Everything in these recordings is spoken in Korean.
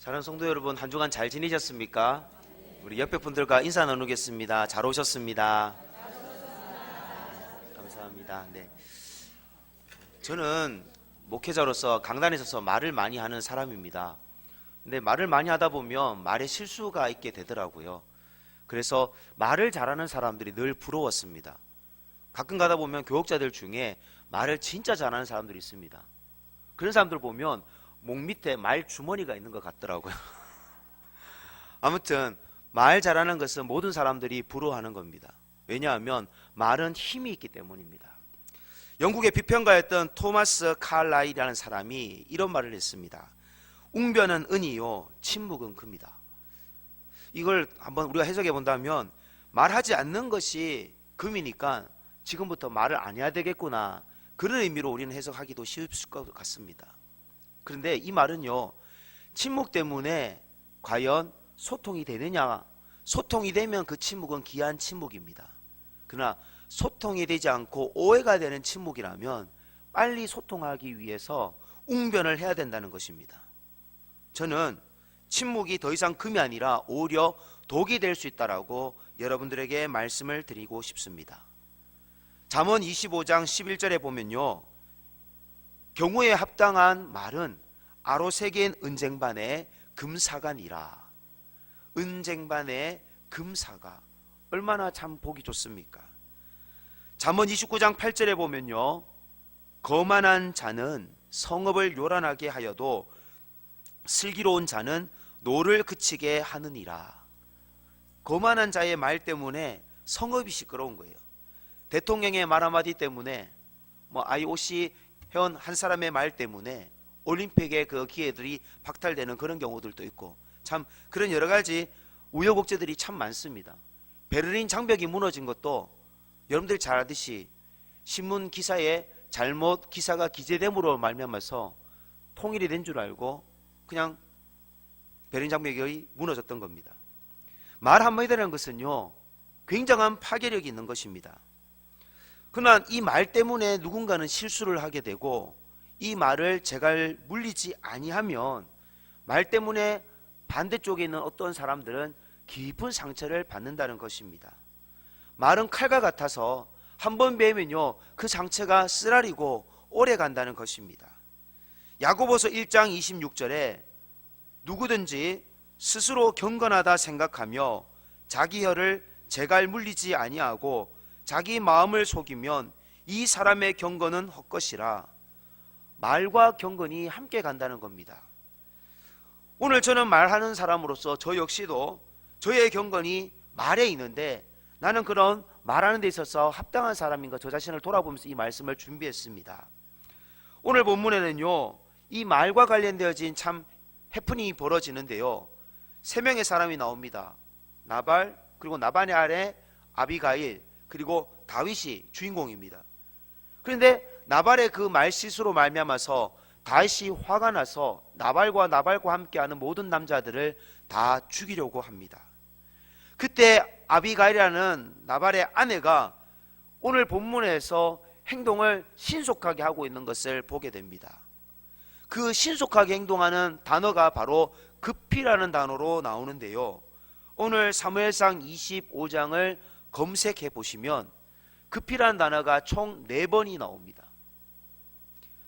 사랑하는 성도 여러분, 한 주간 잘 지내셨습니까? 우리 옆에 분들과 인사 나누겠습니다. 잘 오셨습니다. 감사합니다. 네. 저는 목회자로서 강단에 서서 말을 많이 하는 사람입니다. 근데 말을 많이 하다 보면 말에 실수가 있게 되더라고요. 그래서 말을 잘하는 사람들이 늘 부러웠습니다. 가끔 가다 보면 교육자들 중에 말을 진짜 잘하는 사람들이 있습니다. 그런 사람들 보면 목 밑에 말 주머니가 있는 것 같더라고요. 아무튼 말 잘하는 것은 모든 사람들이 부러워하는 겁니다. 왜냐하면 말은 힘이 있기 때문입니다. 영국의 비평가였던 토마스 칼라일이라는 사람이 이런 말을 했습니다. 웅변은 은이요, 침묵은 금이다. 이걸 한번 우리가 해석해 본다면 말하지 않는 것이 금이니까 지금부터 말을 안 해야 되겠구나, 그런 의미로 우리는 해석하기도 쉬울 것 같습니다. 그런데 이 말은요, 침묵 때문에 과연 소통이 되느냐, 소통이 되면 그 침묵은 귀한 침묵입니다. 그러나 소통이 되지 않고 오해가 되는 침묵이라면 빨리 소통하기 위해서 웅변을 해야 된다는 것입니다. 저는 침묵이 더 이상 금이 아니라 오히려 독이 될 수 있다라고 여러분들에게 말씀을 드리고 싶습니다. 잠언 25장 11절에 보면요, 경우에 합당한 말은 아로새긴 은쟁반에 금사가니라. 은쟁반에 금사가, 얼마나 참 보기 좋습니까? 잠언 29장 8절에 보면요, 거만한 자는 성읍을 요란하게 하여도 슬기로운 자는 노를 그치게 하느니라. 거만한 자의 말 때문에 성읍이 시끄러운 거예요. 대통령의 말 한마디 때문에, IOC 회원 한 사람의 말 때문에 올림픽의 그 기회들이 박탈되는 그런 경우들도 있고, 참 그런 여러 가지 우여곡절들이 참 많습니다. 베를린 장벽이 무너진 것도 여러분들이 잘 알듯이 신문 기사에 잘못 기사가 기재됨으로 말미암아서 통일이 된 줄 알고 그냥 베를린 장벽이 무너졌던 겁니다. 말 한마디라는 것은요, 굉장한 파괴력이 있는 것입니다. 그러나 이 말 때문에 누군가는 실수를 하게 되고, 이 말을 제갈 물리지 아니하면 말 때문에 반대쪽에 있는 어떤 사람들은 깊은 상처를 받는다는 것입니다. 말은 칼과 같아서 한번 베면요, 그 상처가 쓰라리고 오래 간다는 것입니다. 야고보서 1장 26절에 누구든지 스스로 경건하다 생각하며 자기 혀를 제갈 물리지 아니하고 자기 마음을 속이면 이 사람의 경건은 헛것이라. 말과 경건이 함께 간다는 겁니다. 오늘 저는 말하는 사람으로서 저 역시도 저의 경건이 말에 있는데, 나는 그런 말하는 데 있어서 합당한 사람인가 저 자신을 돌아보면서 이 말씀을 준비했습니다. 오늘 본문에는요, 이 말과 관련되어진 참 해프닝이 벌어지는데요, 3명의 사람이 나옵니다. 나발, 그리고 나발의 아내 아비가일, 그리고 다윗이 주인공입니다. 그런데 나발의 그 말실수로 말미암아서 다윗이 화가 나서 나발과 함께하는 모든 남자들을 다 죽이려고 합니다. 그때 아비가일이라는 나발의 아내가 오늘 본문에서 행동을 신속하게 하고 있는 것을 보게 됩니다. 그 신속하게 행동하는 단어가 바로 급히라는 단어로 나오는데요, 오늘 사무엘상 25장을 검색해 보시면 급히라는 단어가 총 4번이 나옵니다.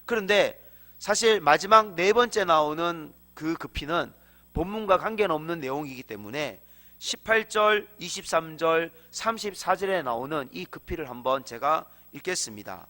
그런데 사실 마지막 4번째 나오는 그 급히는 본문과 관계는 없는 내용이기 때문에 18절, 23절, 34절에 나오는 이 급히를 한번 제가 읽겠습니다.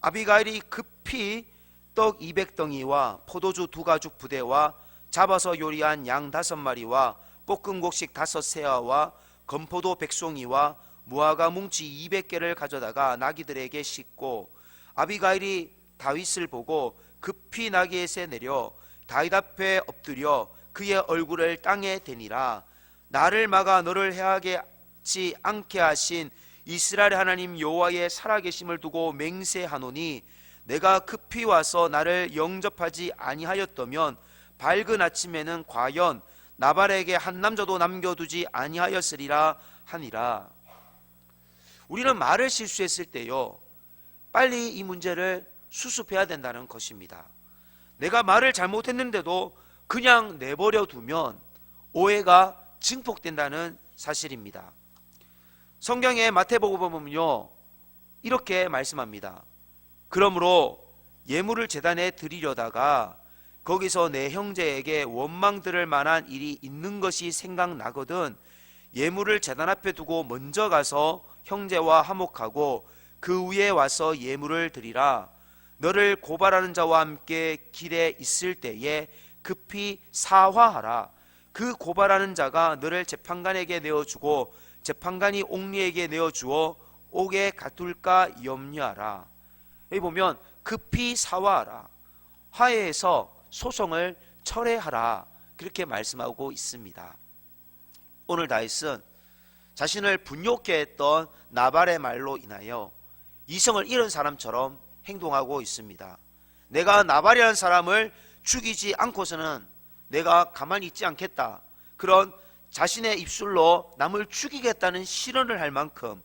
아비가일이 급히 떡 200덩이와 포도주 2가죽 부대와 잡아서 요리한 양 5마리와 볶은 곡식 5세아와 건포도 100송이와 무화과 뭉치 200개를 가져다가 나귀들에게 싣고, 아비가일이 다윗을 보고 급히 나귀에서 내려 다윗 앞에 엎드려 그의 얼굴을 땅에 대니라. 나를 막아 너를 해하지 않게 하신 이스라엘 하나님 여호와의 살아계심을 두고 맹세하노니, 내가 급히 와서 나를 영접하지 아니하였다면 밝은 아침에는 과연 나발에게 한 남자도 남겨두지 아니하였으리라 하니라. 우리는 말을 실수했을 때요, 빨리 이 문제를 수습해야 된다는 것입니다. 내가 말을 잘못했는데도 그냥 내버려 두면 오해가 증폭된다는 사실입니다. 성경의 마태복음 보면요, 이렇게 말씀합니다. 그러므로 예물을 제단에 드리려다가 거기서 내 형제에게 원망 들을 만한 일이 있는 것이 생각나거든 예물을 제단 앞에 두고 먼저 가서 형제와 화목하고 그 위에 와서 예물을 드리라. 너를 고발하는 자와 함께 길에 있을 때에 급히 사화하라. 그 고발하는 자가 너를 재판관에게 내어주고 재판관이 옥리에게 내어주어 옥에 가둘까 염려하라. 여기 보면 급히 사화하라, 화해해서 소송을 철회하라, 그렇게 말씀하고 있습니다. 오늘 다윗은 자신을 분욕케 했던 나발의 말로 인하여 이성을 잃은 사람처럼 행동하고 있습니다. 내가 나발이라는 사람을 죽이지 않고서는 내가 가만히 있지 않겠다, 그런 자신의 입술로 남을 죽이겠다는 실언을 할 만큼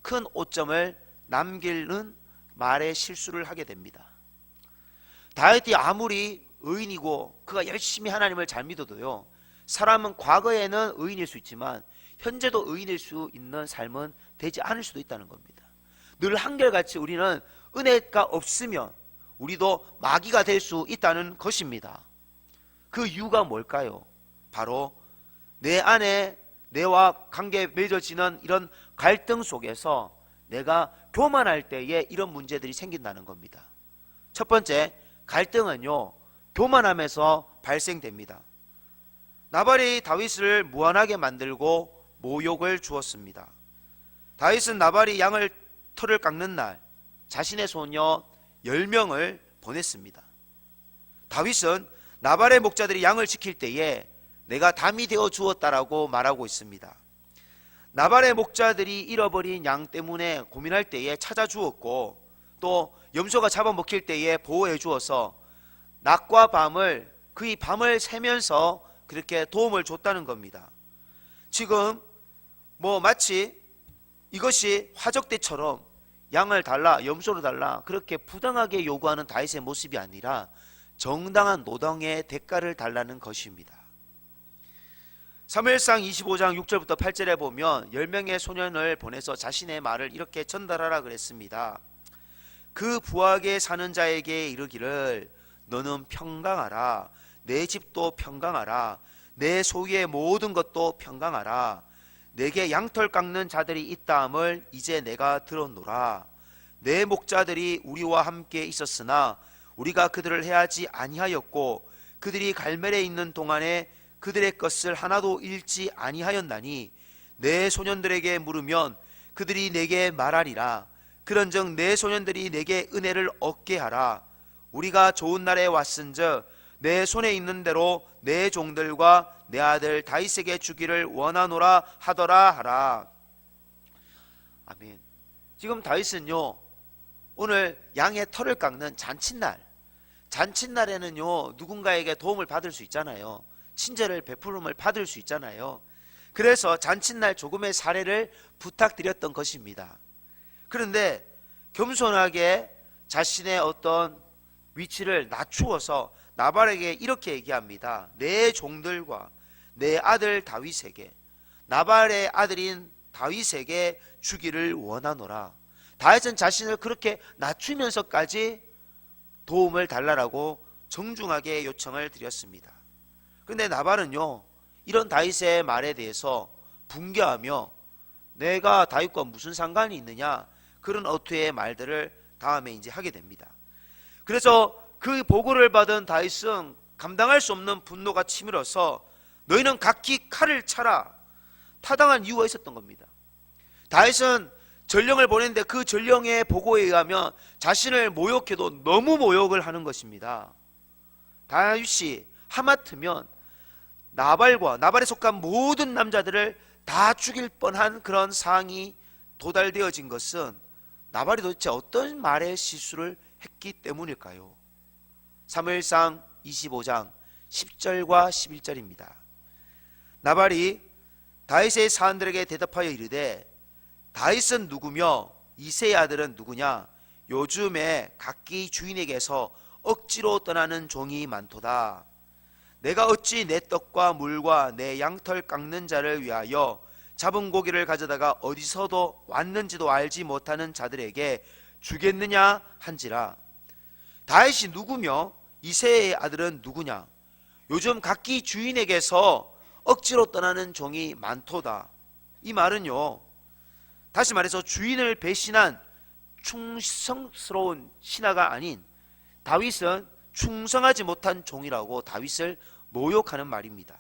큰 오점을 남기는 말의 실수를 하게 됩니다. 다윗이 아무리 의인이고 그가 열심히 하나님을 잘 믿어도요, 사람은 과거에는 의인일 수 있지만 현재도 의인일 수 있는 삶은 되지 않을 수도 있다는 겁니다. 늘 한결같이 우리는 은혜가 없으면 우리도 마귀가 될 수 있다는 것입니다. 그 이유가 뭘까요? 바로 내 안에 내와 관계에 맺어지는 이런 갈등 속에서 내가 교만할 때에 이런 문제들이 생긴다는 겁니다. 첫 번째, 갈등은요, 교만함에서 발생됩니다. 나발이 다윗을 무안하게 만들고 모욕을 주었습니다. 다윗은 나발이 양을 털을 깎는 날 자신의 소녀 10명을 보냈습니다. 다윗은 나발의 목자들이 양을 지킬 때에 내가 담이 되어 주었다라고 말하고 있습니다. 나발의 목자들이 잃어버린 양 때문에 고민할 때에 찾아주었고, 또 염소가 잡아먹힐 때에 보호해 주어서 낮과 밤을 그의 밤을 새면서 그렇게 도움을 줬다는 겁니다. 지금 마치 이것이 화적 때처럼 양을 달라, 염소를 달라 그렇게 부당하게 요구하는 다윗의 모습이 아니라 정당한 노동의 대가를 달라는 것입니다. 사무엘상 25장 6절부터 8절에 보면 10명의 소년을 보내서 자신의 말을 이렇게 전달하라 그랬습니다. 그 부하게 사는 자에게 이르기를 너는 평강하라. 내 집도 평강하라. 내 소유의 모든 것도 평강하라. 내게 양털 깎는 자들이 있다함을 이제 내가 들었노라. 내 목자들이 우리와 함께 있었으나 우리가 그들을 해하지 아니하였고 그들이 갈멜에 있는 동안에 그들의 것을 하나도 잃지 아니하였나니 내 소년들에게 물으면 그들이 내게 말하리라. 그런즉 내 소년들이 내게 은혜를 얻게 하라. 우리가 좋은 날에 왔은즉 내 손에 있는 대로 내 종들과 내 아들 다윗에게 주기를 원하노라 하더라 하라. 아멘. 지금 다윗은요, 오늘 양의 털을 깎는 잔칫날에는요 누군가에게 도움을 받을 수 있잖아요. 친절을 베풀음을 받을 수 있잖아요. 그래서 잔칫날 조금의 사례를 부탁드렸던 것입니다. 그런데 겸손하게 자신의 어떤 위치를 낮추어서 나발에게 이렇게 얘기합니다. 내 종들과 내 아들 다윗에게, 나발의 아들인 다윗에게 주기를 원하노라. 다윗은 자신을 그렇게 낮추면서까지 도움을 달라고 정중하게 요청을 드렸습니다. 그런데 나발은요, 이런 다윗의 말에 대해서 분개하며 내가 다윗과 무슨 상관이 있느냐, 그런 어투의 말들을 다음에 이제 하게 됩니다. 그래서 그 보고를 받은 다윗은 감당할 수 없는 분노가 치밀어서 너희는 각기 칼을 차라, 타당한 이유가 있었던 겁니다. 다윗은 전령을 보냈는데 그 전령의 보고에 의하면 자신을 모욕해도 너무 모욕을 하는 것입니다. 다윗이 하마터면 나발에 속한 모든 남자들을 다 죽일 뻔한 그런 상황이 도달되어진 것은 나발이 도대체 어떤 말의 실수를 했기 때문일까요? 사무엘상 25장 10절과 11절입니다. 나발이 다윗의 사람들에게 대답하여 이르되 다윗은 누구며 이새의 아들은 누구냐? 요즘에 각기 주인에게서 억지로 떠나는 종이 많도다. 내가 어찌 내 떡과 물과 내 양털 깎는 자를 위하여 잡은 고기를 가져다가 어디서도 왔는지도 알지 못하는 자들에게 주겠느냐 한지라. 다윗이 누구며 이새의 아들은 누구냐? 요즘 각기 주인에게서 억지로 떠나는 종이 많도다. 이 말은요, 다시 말해서 주인을 배신한 충성스러운 신하가 아닌 다윗은 충성하지 못한 종이라고 다윗을 모욕하는 말입니다.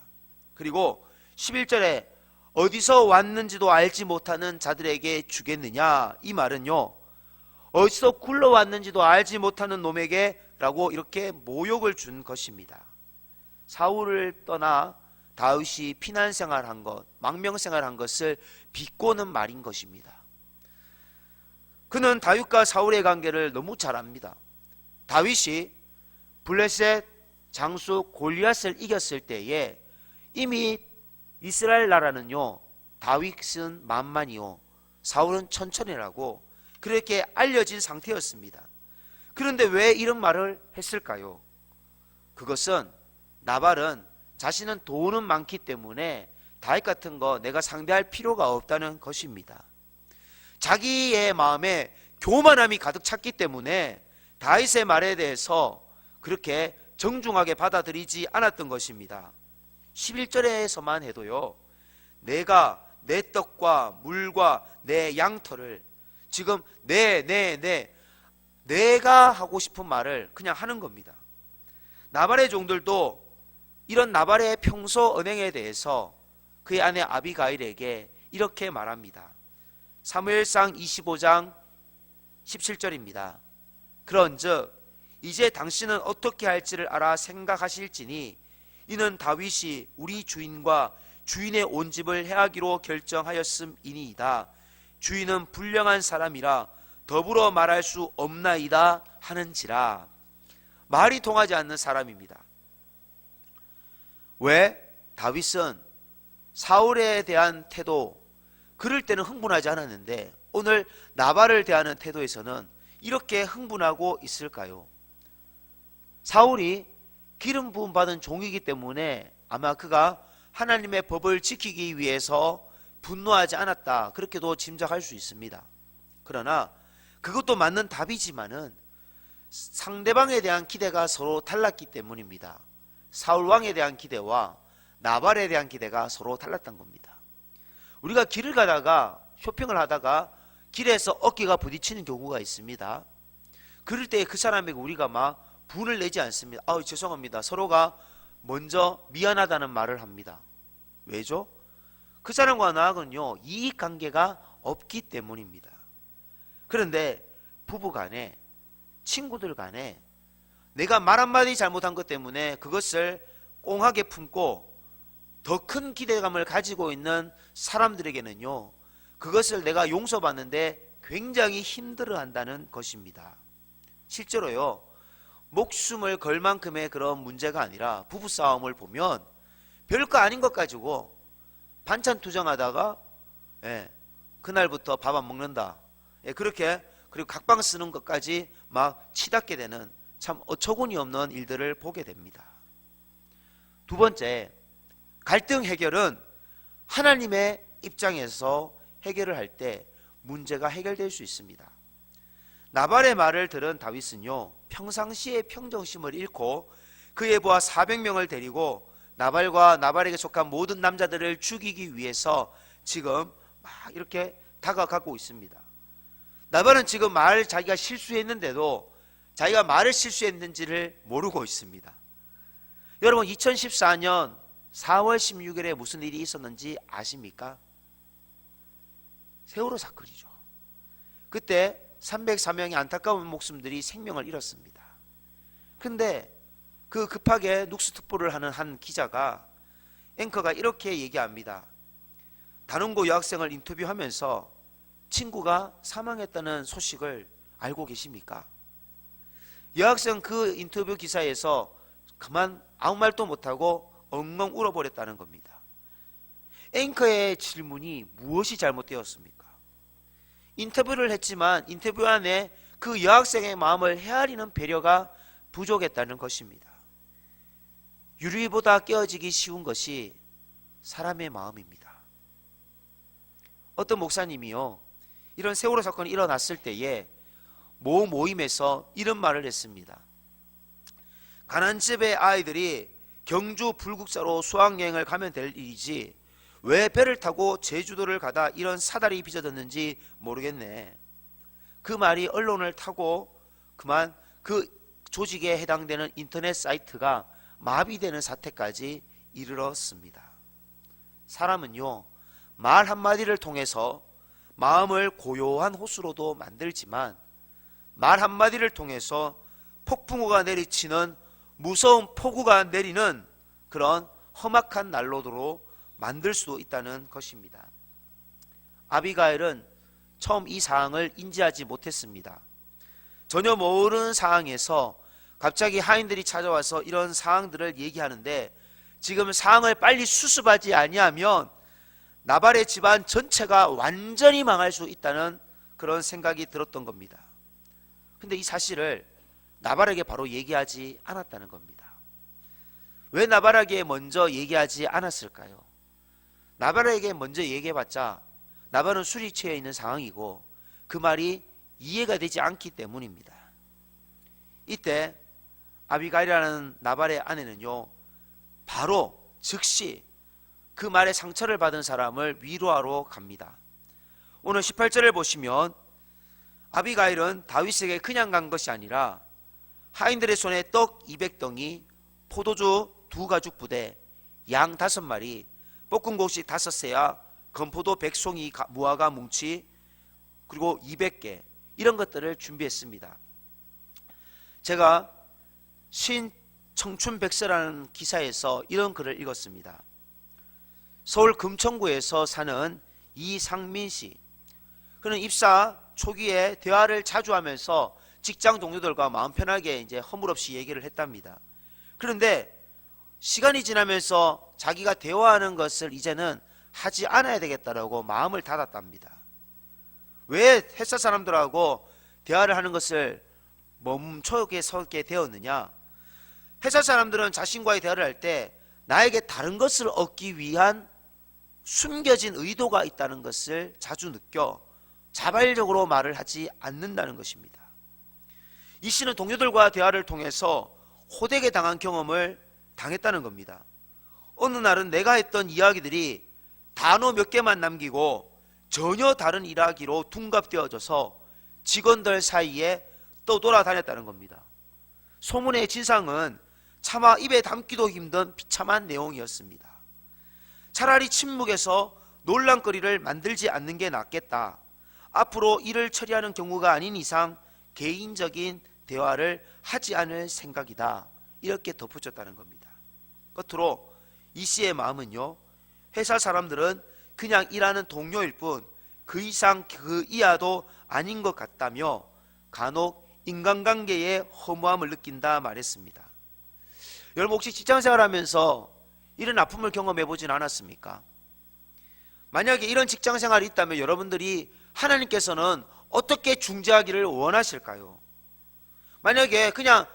그리고 11절에 어디서 왔는지도 알지 못하는 자들에게 주겠느냐, 이 말은요, 어디서 굴러왔는지도 알지 못하는 놈에게 라고 이렇게 모욕을 준 것입니다. 사울을 떠나 다윗이 피난생활한 것, 망명생활한 것을 비꼬는 말인 것입니다. 그는 다윗과 사울의 관계를 너무 잘 압니다. 다윗이 블레셋 장수 골리앗을 이겼을 때에 이미 이스라엘 나라는요, 다윗은 만만이요 사울은 천천히라고 그렇게 알려진 상태였습니다. 그런데 왜 이런 말을 했을까요? 그것은 나발은 자신은 돈은 많기 때문에 다윗 같은 거 내가 상대할 필요가 없다는 것입니다. 자기의 마음에 교만함이 가득 찼기 때문에 다윗의 말에 대해서 그렇게 정중하게 받아들이지 않았던 것입니다. 11절에서만 해도요, 내가 내 떡과 물과 내 양털을, 지금 내가 하고 싶은 말을 그냥 하는 겁니다. 나발의 종들도 이런 나발의 평소 언행에 대해서 그의 아내 아비가일에게 이렇게 말합니다. 사무엘상 25장 17절입니다. 그런즉 이제 당신은 어떻게 할지를 알아 생각하실지니 이는 다윗이 우리 주인과 주인의 온 집을 해하기로 결정하였음이니이다. 주인은 불량한 사람이라 더불어 말할 수 없나이다 하는지라. 말이 통하지 않는 사람입니다. 왜? 다윗은 사울에 대한 태도, 그럴 때는 흥분하지 않았는데 오늘 나발을 대하는 태도에서는 이렇게 흥분하고 있을까요? 사울이 기름 부음 받은 종이기 때문에 아마 그가 하나님의 법을 지키기 위해서 분노하지 않았다, 그렇게도 짐작할 수 있습니다. 그러나 그것도 맞는 답이지만은 상대방에 대한 기대가 서로 달랐기 때문입니다. 사울 왕에 대한 기대와 나발에 대한 기대가 서로 달랐던 겁니다. 우리가 길을 가다가 쇼핑을 하다가 길에서 어깨가 부딪히는 경우가 있습니다. 그럴 때 그 사람에게 우리가 막 분을 내지 않습니다. 죄송합니다. 서로가 먼저 미안하다는 말을 합니다. 왜죠? 그 사람과 나하고는요, 이익관계가 없기 때문입니다. 그런데 부부간에, 친구들 간에 내가 말 한마디 잘못한 것 때문에 그것을 꽁하게 품고 더 큰 기대감을 가지고 있는 사람들에게는요, 그것을 내가 용서받는데 굉장히 힘들어한다는 것입니다. 실제로요, 목숨을 걸 만큼의 그런 문제가 아니라 부부싸움을 보면 별거 아닌 것 가지고 반찬 투정하다가 그날부터 밥 안 먹는다, 그렇게, 그리고 각방 쓰는 것까지 막 치닫게 되는 참 어처구니 없는 일들을 보게 됩니다. 두 번째, 갈등 해결은 하나님의 입장에서 해결을 할 때 문제가 해결될 수 있습니다. 나발의 말을 들은 다윗은요, 평상시에 평정심을 잃고 그의 부하 400명을 데리고 나발과 나발에게 속한 모든 남자들을 죽이기 위해서 지금 막 이렇게 다가가고 있습니다. 나발은 지금 자기가 실수했는데도 자기가 말을 실수했는지를 모르고 있습니다. 여러분, 2014년 4월 16일에 무슨 일이 있었는지 아십니까? 세월호 사건이죠. 그때 304명의 안타까운 목숨들이 생명을 잃었습니다. 그런데 그 급하게 뉴스특보를 하는 한 기자가, 앵커가 이렇게 얘기합니다. 단원고 여학생을 인터뷰하면서 친구가 사망했다는 소식을 알고 계십니까? 여학생 그 인터뷰 기사에서 그만 아무 말도 못하고 엉엉 울어버렸다는 겁니다. 앵커의 질문이 무엇이 잘못되었습니까? 인터뷰를 했지만 인터뷰 안에 그 여학생의 마음을 헤아리는 배려가 부족했다는 것입니다. 유리보다 깨어지기 쉬운 것이 사람의 마음입니다. 어떤 목사님이요, 이런 세월호 사건이 일어났을 때에 모임에서 이런 말을 했습니다. 가난집의 아이들이 경주 불국사로 수학여행을 가면 될 일이지 왜 배를 타고 제주도를 가다 이런 사달이 빚어졌는지 모르겠네. 그 말이 언론을 타고 그만 그 조직에 해당되는 인터넷 사이트가 마비되는 사태까지 이르렀습니다. 사람은요, 말 한마디를 통해서 마음을 고요한 호수로도 만들지만 말 한마디를 통해서 폭풍우가 내리치는 무서운 폭우가 내리는 그런 험악한 난로도로 만들 수 있다는 것입니다. 아비가일은 처음 이 사항을 인지하지 못했습니다. 전혀 모르는 상황에서 갑자기 하인들이 찾아와서 이런 상황들을 얘기하는데 지금 상황을 빨리 수습하지 아니하면 나발의 집안 전체가 완전히 망할 수 있다는 그런 생각이 들었던 겁니다. 근데 이 사실을 나발에게 바로 얘기하지 않았다는 겁니다. 왜 나발에게 먼저 얘기하지 않았을까요? 나발에게 먼저 얘기해봤자 나발은 술이 취해 있는 상황이고 그 말이 이해가 되지 않기 때문입니다. 이때 아비가일이라는 나발의 아내는요, 바로 즉시 그 말에 상처를 받은 사람을 위로하러 갑니다. 오늘 18절을 보시면 아비가일은 다윗에게 그냥 간 것이 아니라 하인들의 손에 떡 200덩이, 포도주 2가죽 부대, 양 5마리, 볶은 곡식 5새야, 건포도 100송이 무화과 뭉치, 그리고 200개 이런 것들을 준비했습니다. 제가 신청춘백서라는 기사에서 이런 글을 읽었습니다. 서울 금천구에서 사는 이상민 씨, 그는 입사 초기에 대화를 자주 하면서 직장 동료들과 마음 편하게 이제 허물없이 얘기를 했답니다. 그런데 시간이 지나면서 자기가 대화하는 것을 이제는 하지 않아야 되겠다라고 마음을 닫았답니다. 왜 회사 사람들하고 대화를 하는 것을 멈춰게 서게 되었느냐? 회사 사람들은 자신과의 대화를 할 때 나에게 다른 것을 얻기 위한 숨겨진 의도가 있다는 것을 자주 느껴 자발적으로 말을 하지 않는다는 것입니다. 이 씨는 동료들과 대화를 통해서 호되게 당한 경험을 당했다는 겁니다. 어느 날은 내가 했던 이야기들이 단어 몇 개만 남기고 전혀 다른 이야기로 둔갑되어져서 직원들 사이에 떠돌아다녔다는 겁니다. 소문의 진상은 차마 입에 담기도 힘든 비참한 내용이었습니다. 차라리 침묵에서 논란거리를 만들지 않는 게 낫겠다. 앞으로 일을 처리하는 경우가 아닌 이상 개인적인 대화를 하지 않을 생각이다. 이렇게 덧붙였다는 겁니다. 끝으로 이 씨의 마음은요, 회사 사람들은 그냥 일하는 동료일 뿐 그 이상 그 이하도 아닌 것 같다며 간혹 인간관계의 허무함을 느낀다 말했습니다. 여러분 혹시 직장생활하면서 이런 아픔을 경험해보진 않았습니까? 만약에 이런 직장생활이 있다면 여러분들이 하나님께서는 어떻게 중재하기를 원하실까요? 만약에 그냥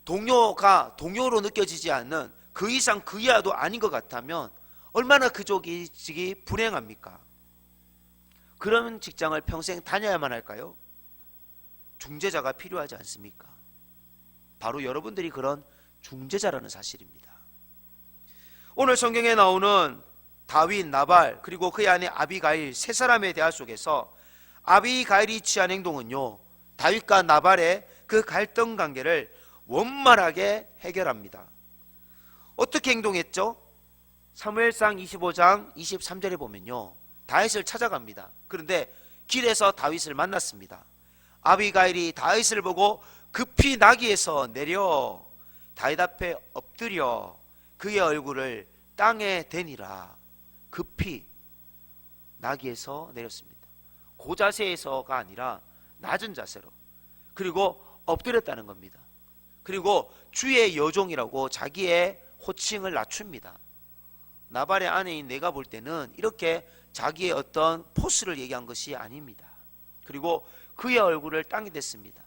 동료가 동료로 느껴지지 않는 그 이상 그 이하도 아닌 것 같다면 얼마나 그 조직이 불행합니까? 그런 직장을 평생 다녀야만 할까요? 중재자가 필요하지 않습니까? 바로 여러분들이 그런 중재자라는 사실입니다. 오늘 성경에 나오는 다윗, 나발, 그리고 그의 아내 아비가일 세 사람의 대화 속에서 아비가일이 취한 행동은요, 다윗과 나발의 그 갈등 관계를 원만하게 해결합니다. 어떻게 행동했죠? 사무엘상 25장 23절에 보면요, 다윗을 찾아갑니다. 그런데 길에서 다윗을 만났습니다. 아비가일이 다윗을 보고 급히 나귀에서 내려 다윗 앞에 엎드려 그의 얼굴을 땅에 대니라. 급히 나귀에서 내렸습니다. 고자세에서가 아니라 낮은 자세로, 그리고 엎드렸다는 겁니다. 그리고 주의 여종이라고 자기의 호칭을 낮춥니다. 나발의 아내인 내가 볼 때는 이렇게 자기의 어떤 포스를 얘기한 것이 아닙니다. 그리고 그의 얼굴을 땅에 댔습니다.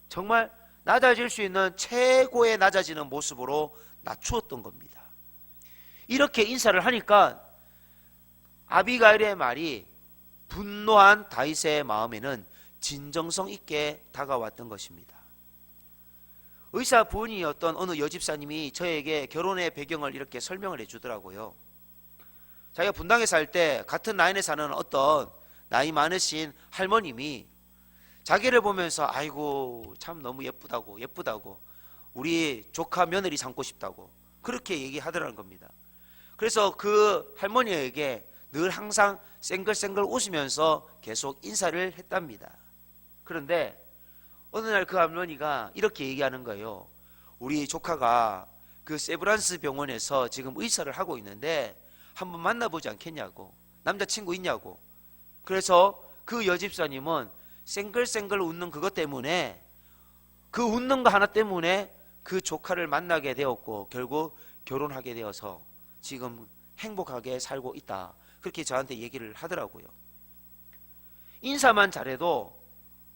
정말 낮아질 수 있는 최고의 낮아지는 모습으로 낮추었던 겁니다. 이렇게 인사를 하니까 아비가일의 말이 분노한 다윗의 마음에는 진정성 있게 다가왔던 것입니다. 의사분이었던 어느 여집사님이 저에게 결혼의 배경을 이렇게 설명을 해주더라고요. 자기가 분당에 살 때 같은 라인에 사는 어떤 나이 많으신 할머님이 자기를 보면서 아이고 참 너무 예쁘다고 우리 조카 며느리 삼고 싶다고 그렇게 얘기하더라는 겁니다. 그래서 그 할머니에게 늘 항상 쌩글쌩글 웃으면서 계속 인사를 했답니다. 그런데 어느 날 그 할머니가 이렇게 얘기하는 거예요. 우리 조카가 그 세브란스 병원에서 지금 의사를 하고 있는데 한번 만나보지 않겠냐고, 남자친구 있냐고. 그래서 그 여집사님은 쌩글쌩글 웃는 그것 때문에, 그 웃는 거 하나 때문에 그 조카를 만나게 되었고 결국 결혼하게 되어서 지금 행복하게 살고 있다, 그렇게 저한테 얘기를 하더라고요. 인사만 잘해도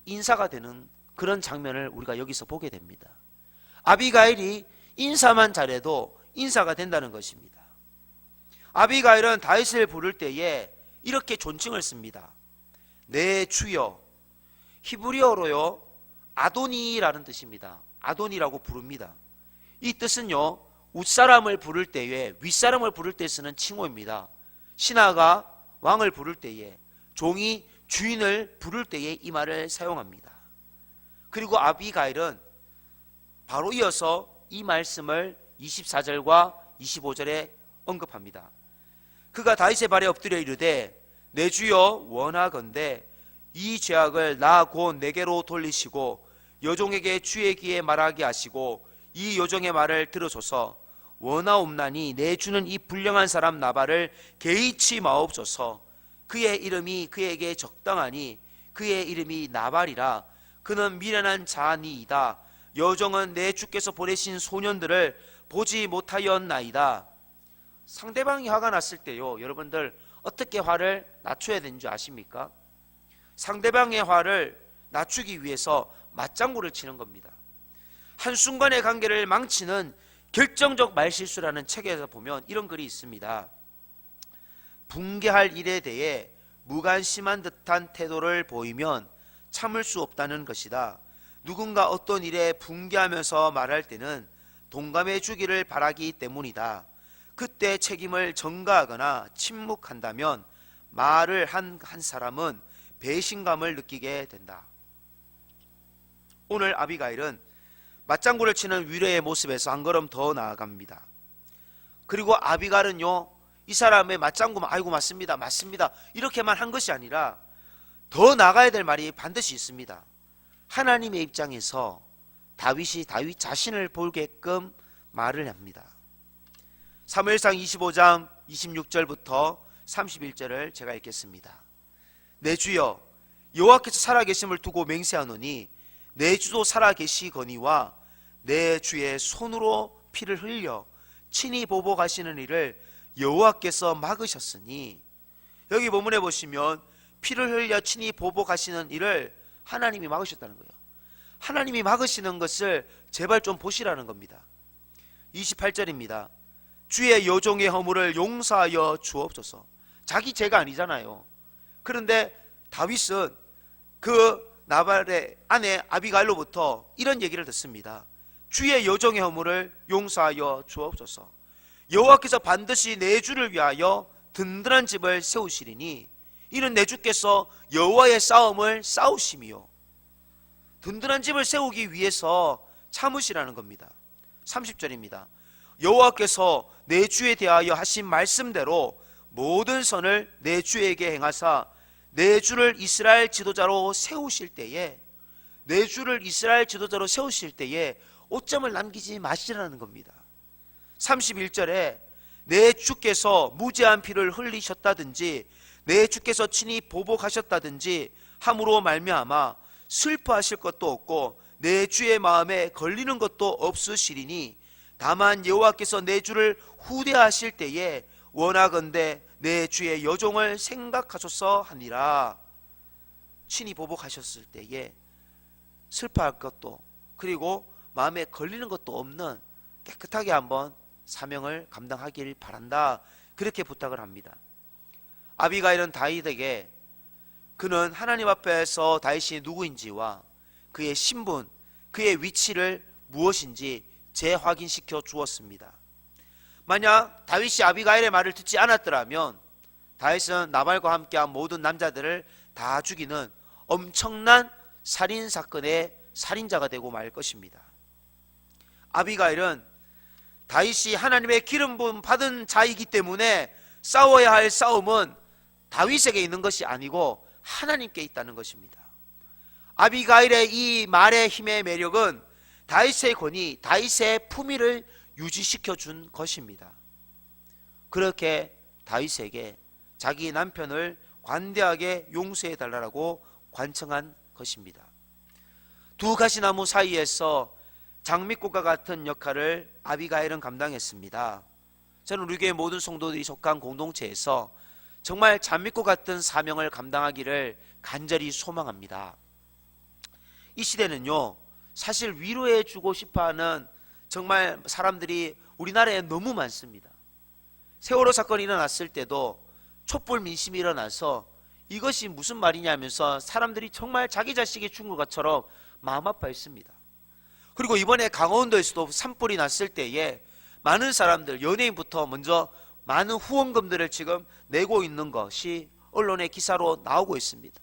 인사가 되는 그런 장면을 우리가 여기서 보게 됩니다. 아비가일이 인사만 잘해도 인사가 된다는 것입니다. 아비가일은 다윗을 부를 때에 이렇게 존칭을 씁니다. 내 주여. 히브리어로요 아도니라는 뜻입니다. 아도니라고 부릅니다. 이 뜻은요 윗사람을 부를 때에, 윗사람을 부를 때 쓰는 칭호입니다. 신하가 왕을 부를 때에, 종이 주인을 부를 때에 이 말을 사용합니다. 그리고 아비가일은 바로 이어서 이 말씀을 24절과 25절에 언급합니다. 그가 다윗의 발에 엎드려 이르되 내 주여 원하건대 이 죄악을 나 곧 내게로 돌리시고 여종에게 주의 귀에 말하게 하시고 이 여종의 말을 들어줘서 원하옵나니 내 주는 이 불량한 사람 나발을 개의치 마옵소서. 그의 이름이 그에게 적당하니 그의 이름이 나발이라. 그는 미련한 자니이다. 여종은 내 주께서 보내신 소년들을 보지 못하였나이다. 상대방이 화가 났을 때요 여러분들 어떻게 화를 낮춰야 되는 줄 아십니까? 상대방의 화를 낮추기 위해서 맞장구를 치는 겁니다. 한순간의 관계를 망치는 결정적 말실수라는 책에서 보면 이런 글이 있습니다. 붕괴할 일에 대해 무관심한 듯한 태도를 보이면 참을 수 없다는 것이다. 누군가 어떤 일에 붕괴하면서 말할 때는 동감해 주기를 바라기 때문이다. 그때 책임을 전가하거나 침묵한다면 말을 한 사람은 배신감을 느끼게 된다. 오늘 아비가일은 맞장구를 치는 위로의 모습에서 한 걸음 더 나아갑니다. 그리고 아비가일은요 이 사람의 맞장구만 아이고 맞습니다 이렇게만 한 것이 아니라 더 나가야 될 말이 반드시 있습니다. 하나님의 입장에서 다윗이 다윗 자신을 보게끔 말을 합니다. 사무엘상 25장 26절부터 31절을 제가 읽겠습니다. 내 주여 여호와께서 살아계심을 두고 맹세하노니 내 주도 살아계시거니와 내 주의 손으로 피를 흘려 친히 보복하시는 일을 여호와께서 막으셨으니, 여기 본문에 보시면 피를 흘려 친히 보복하시는 일을 하나님이 막으셨다는 거예요. 하나님이 막으시는 것을 제발 좀 보시라는 겁니다. 28절입니다. 주의 여종의 허물을 용서하여 주옵소서. 자기 죄가 아니잖아요. 그런데 다윗은 그 나발의 아내 아비가일로부터 이런 얘기를 듣습니다. 주의 여종의 허물을 용서하여 주옵소서. 여호와께서 반드시 내 주를 위하여 든든한 집을 세우시리니 이는 내 주께서 여호와의 싸움을 싸우심이요. 든든한 집을 세우기 위해서 참으시라는 겁니다. 30절입니다. 여호와께서 내 주에 대하여 하신 말씀대로 모든 선을 내 주에게 행하사 내 주를 이스라엘 지도자로 세우실 때에, 내 주를 이스라엘 지도자로 세우실 때에 오점을 남기지 마시라는 겁니다. 31절에 내 주께서 무죄한 피를 흘리셨다든지 내 주께서 친히 보복하셨다든지 함으로 말미암아 슬퍼하실 것도 없고 내 주의 마음에 걸리는 것도 없으시리니 다만 여호와께서 내 주를 후대하실 때에 원하건대 내 주의 여종을 생각하소서 하니라. 친히 보복하셨을 때에 슬퍼할 것도 그리고 마음에 걸리는 것도 없는 깨끗하게 한번 사명을 감당하길 바란다. 그렇게 부탁을 합니다. 아비가일은 다윗에게 그는 하나님 앞에서 다윗이 누구인지와 그의 신분, 그의 위치를 무엇인지 재확인시켜 주었습니다. 만약 다윗이 아비가일의 말을 듣지 않았더라면 다윗은 나발과 함께한 모든 남자들을 다 죽이는 엄청난 살인사건의 살인자가 되고 말 것입니다. 아비가일은 다윗이 하나님의 기름 부음 받은 자이기 때문에 싸워야 할 싸움은 다윗에게 있는 것이 아니고 하나님께 있다는 것입니다. 아비가일의 이 말의 힘의 매력은 다윗의 권위, 다윗의 품위를 유지시켜 준 것입니다. 그렇게 다윗에게 자기 남편을 관대하게 용서해 달라고 관청한 것입니다. 두 가시나무 사이에서 장미꽃과 같은 역할을 아비가일은 감당했습니다. 저는 우리 교회 모든 성도들이 속한 공동체에서 정말 장미꽃 같은 사명을 감당하기를 간절히 소망합니다. 이 시대는요, 사실 위로해 주고 싶어하는 정말 사람들이 우리나라에 너무 많습니다. 세월호 사건이 일어났을 때도 촛불 민심이 일어나서 이것이 무슨 말이냐면서 사람들이 정말 자기 자식이 죽은 것처럼 마음 아파했습니다. 그리고 이번에 강원도에서도 산불이 났을 때에 많은 사람들, 연예인부터 먼저 많은 후원금들을 지금 내고 있는 것이 언론의 기사로 나오고 있습니다.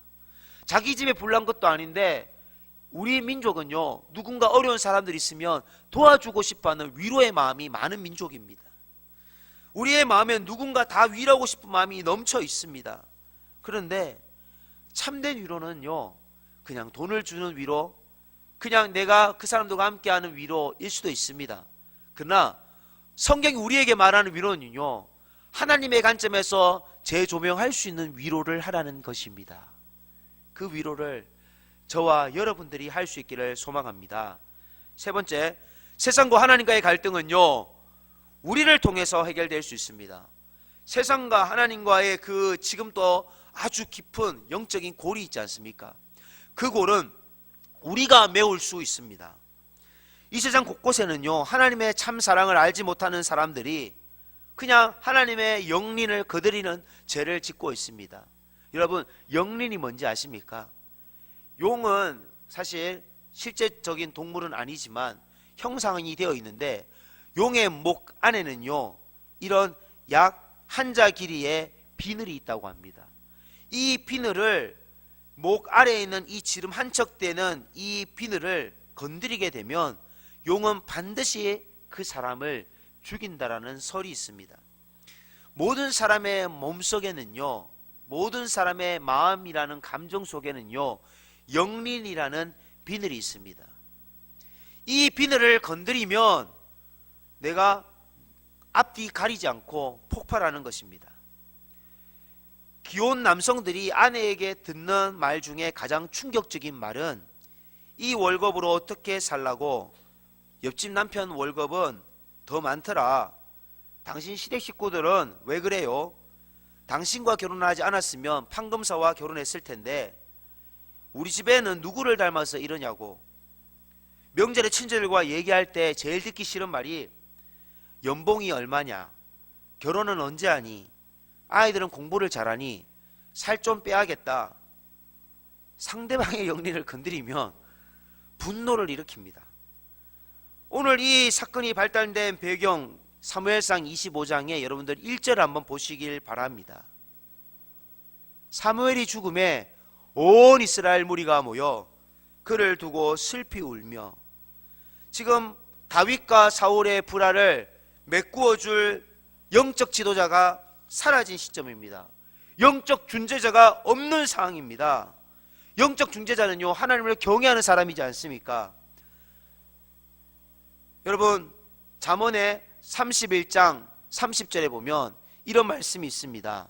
자기 집에 불난 것도 아닌데 우리 민족은요, 누군가 어려운 사람들이 있으면 도와주고 싶어하는 위로의 마음이 많은 민족입니다. 우리의 마음에 누군가 다 위로하고 싶은 마음이 넘쳐 있습니다. 그런데 참된 위로는요, 그냥 돈을 주는 위로, 그냥 내가 그 사람들과 함께하는 위로일 수도 있습니다. 그러나 성경이 우리에게 말하는 위로는요, 하나님의 관점에서 재조명할 수 있는 위로를 하라는 것입니다. 그 위로를 저와 여러분들이 할 수 있기를 소망합니다. 세 번째, 세상과 하나님과의 갈등은요, 우리를 통해서 해결될 수 있습니다. 세상과 하나님과의 그 지금 또 아주 깊은 영적인 골이 있지 않습니까? 그 골은 우리가 메울 수 있습니다. 이 세상 곳곳에는요, 하나님의 참 사랑을 알지 못하는 사람들이 그냥 하나님의 영린을 거드리는 죄를 짓고 있습니다. 여러분, 영린이 뭔지 아십니까? 용은 사실 실제적인 동물은 아니지만 형상이 되어 있는데 용의 목 안에는요, 이런 약 한 자 길이의 비늘이 있다고 합니다. 이 비늘을, 목 아래에 있는 이 지름 한 척 되는 이 비늘을 건드리게 되면 용은 반드시 그 사람을 죽인다라는 설이 있습니다. 모든 사람의 몸속에는요, 모든 사람의 마음이라는 감정 속에는요, 영린이라는 비늘이 있습니다. 이 비늘을 건드리면 내가 앞뒤 가리지 않고 폭발하는 것입니다. 귀여운 남성들이 아내에게 듣는 말 중에 가장 충격적인 말은 이 월급으로 어떻게 살라고, 옆집 남편 월급은 더 많더라, 당신 시댁 식구들은 왜 그래요? 당신과 결혼하지 않았으면 판검사와 결혼했을 텐데 우리 집에는 누구를 닮아서 이러냐고. 명절에 친척들과 얘기할 때 제일 듣기 싫은 말이 연봉이 얼마냐, 결혼은 언제 하니, 아이들은 공부를 잘하니, 살 좀 빼야겠다. 상대방의 영린을 건드리면 분노를 일으킵니다. 오늘 이 사건이 발달된 배경 사무엘상 25장에 여러분들 1절 한번 보시길 바랍니다. 사무엘이 죽음에 온 이스라엘 무리가 모여 그를 두고 슬피 울며, 지금 다윗과 사울의 불화를 메꾸어 줄 영적 지도자가 사라진 시점입니다. 영적 중재자가 없는 상황입니다. 영적 중재자는요, 하나님을 경외하는 사람이지 않습니까? 여러분, 잠언의 31장 30절에 보면 이런 말씀이 있습니다.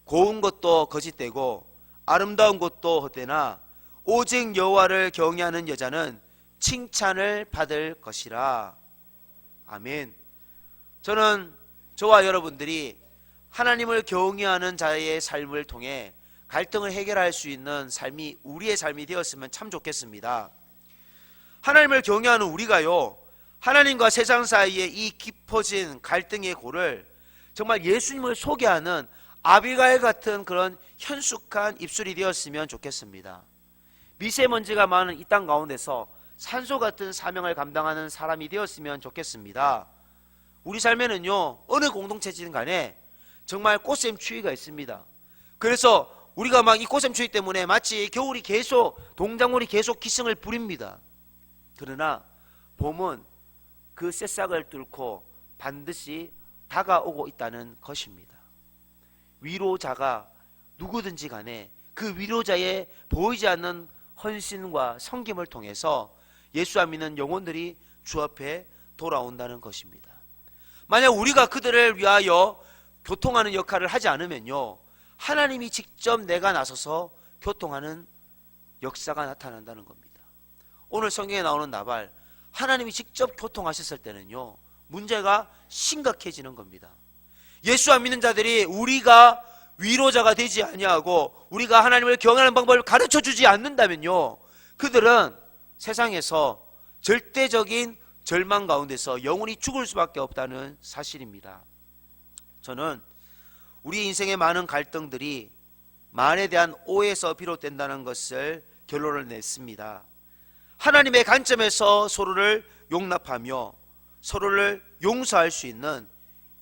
고운 것도 거짓되고 아름다운 것도 헛되나 오직 여호와를 경외하는 여자는 칭찬을 받을 것이라. 아멘. 저는 저와 여러분들이 하나님을 경외하는 자의 삶을 통해 갈등을 해결할 수 있는 삶이 우리의 삶이 되었으면 참 좋겠습니다. 하나님을 경외하는 우리가요, 하나님과 세상 사이에 이 깊어진 갈등의 골을 정말 예수님을 소개하는 아비가일 같은 그런 현숙한 입술이 되었으면 좋겠습니다. 미세먼지가 많은 이 땅 가운데서 산소 같은 사명을 감당하는 사람이 되었으면 좋겠습니다. 우리 삶에는요, 어느 공동체든 간에 정말 꽃샘추위가 있습니다. 그래서 우리가 막 이 꽃샘추위 때문에 마치 겨울이 계속, 동작물이 계속 기승을 부립니다. 그러나 봄은 그 새싹을 뚫고 반드시 다가오고 있다는 것입니다. 위로자가 누구든지 간에 그 위로자의 보이지 않는 헌신과 섬김을 통해서 예수 안 믿는 영혼들이 주 앞에 돌아온다는 것입니다. 만약 우리가 그들을 위하여 교통하는 역할을 하지 않으면요, 하나님이 직접 내가 나서서 교통하는 역사가 나타난다는 겁니다. 오늘 성경에 나오는 나발, 하나님이 직접 교통하셨을 때는요, 문제가 심각해지는 겁니다. 예수 안 믿는 자들이 우리가 위로자가 되지 아니하고 우리가 하나님을 경외하는 방법을 가르쳐주지 않는다면요, 그들은 세상에서 절대적인 절망 가운데서 영원히 죽을 수밖에 없다는 사실입니다. 저는 우리 인생의 많은 갈등들이 만에 대한 오해에서 비롯된다는 것을 결론을 냈습니다. 하나님의 관점에서 서로를 용납하며 서로를 용서할 수 있는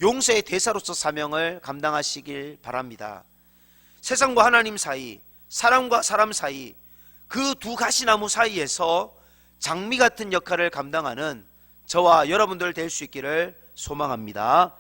용서의 대사로서 사명을 감당하시길 바랍니다. 세상과 하나님 사이, 사람과 사람 사이, 그 두 가시나무 사이에서 장미 같은 역할을 감당하는 저와 여러분들 될 수 있기를 소망합니다.